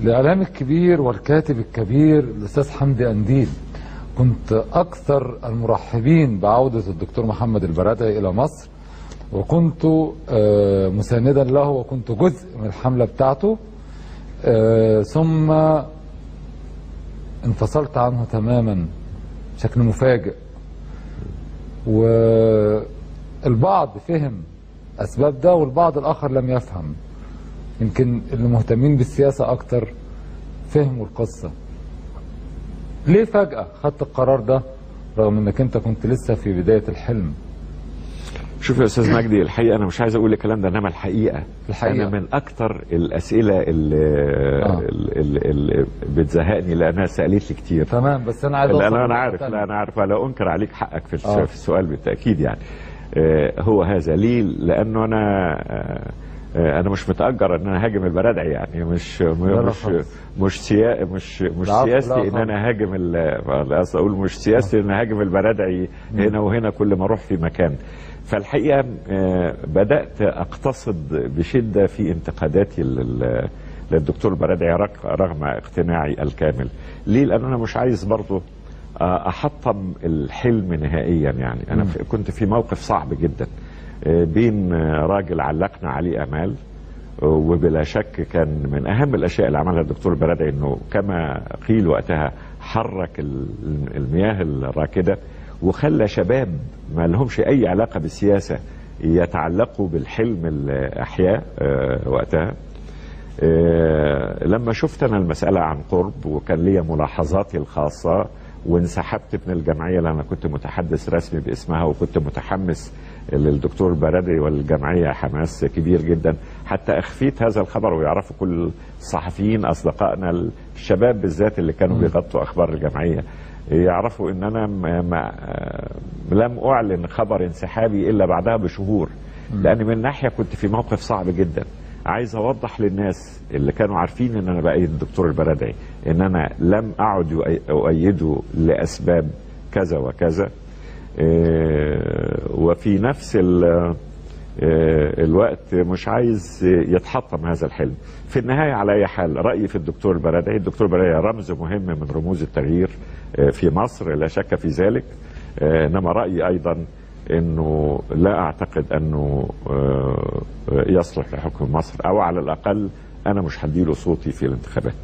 الإعلام الكبير والكاتب الكبير الأستاذ حمدي أنديل، كنت أكثر المرحبين بعودة الدكتور محمد البرادعي إلى مصر، وكنت مساندا له، وكنت جزء من الحملة بتاعته. ثم انفصلت عنه تماما بشكل مفاجئ، والبعض فهم أسباب ده والبعض الآخر لم يفهم. يمكن اللي مهتمين بالسياسة أكتر فهموا القصة. ليه فجأة خدت القرار ده رغم انك انت كنت لسه في بداية الحلم؟ شوف يا استاذ مجدي، الحقيقه انا مش عايز اقول الكلام ده، انما الحقيقه انا من اكتر الاسئله اللي بتزهقني لانها سالت لي كتير. تمام، بس انا عايز انا عارف، لا انا عارف، لا انكر عليك حقك في السؤال بالتاكيد يعني. هو هذا ليه؟ لانه انا مش متاجر ان انا هاجم البرادعي، يعني مش سياستي ان انا هاجم اقول مش سياستي ان هاجم البرادعي هنا وهنا كل ما اروح في مكان. فالحقيقه بدات اقتصد بشده في انتقاداتي للدكتور البرادعي رغم اقتناعي الكامل. ليه؟ لان انا مش عايز برضه احطم الحلم نهائيا. يعني انا كنت في موقف صعب جدا بين راجل علقنا عليه امال، وبلا شك كان من اهم الاشياء اللي عملها الدكتور البرادعي انه كما قيل وقتها حرك المياه الراكده وخلى شباب ما لهمش اي علاقه بالسياسه يتعلقوا بالحلم اللي احياه وقتها. لما شفت انا المساله عن قرب وكان لي ملاحظاتي الخاصه وانسحبت من الجمعيه اللي انا كنت متحدث رسمي باسمها، وكنت متحمس للدكتور البرادعي والجمعيه حماس كبير جدا، حتى اخفيت هذا الخبر ويعرفوا كل الصحفيين اصدقائنا الشباب بالذات اللي كانوا بيغطوا اخبار الجمعيه يعرفوا ان انا لم اعلن خبر انسحابي الا بعدها بشهور. لان من ناحيه كنت في موقف صعب جدا، عايز اوضح للناس اللي كانوا عارفين ان انا بايد الدكتور البرادعي ان انا لم اعد اؤيده لاسباب كذا وكذا، وفي نفس الوقت مش عايز يتحطم هذا الحلم. في النهايه على اي حال رايي في الدكتور البرادعي، الدكتور البرادعي رمز مهم من رموز التغيير في مصر لا شك في ذلك، انما رايي ايضا انه لا اعتقد انه يصلح لحكم مصر، او على الاقل انا مش هديله صوتي في الانتخابات.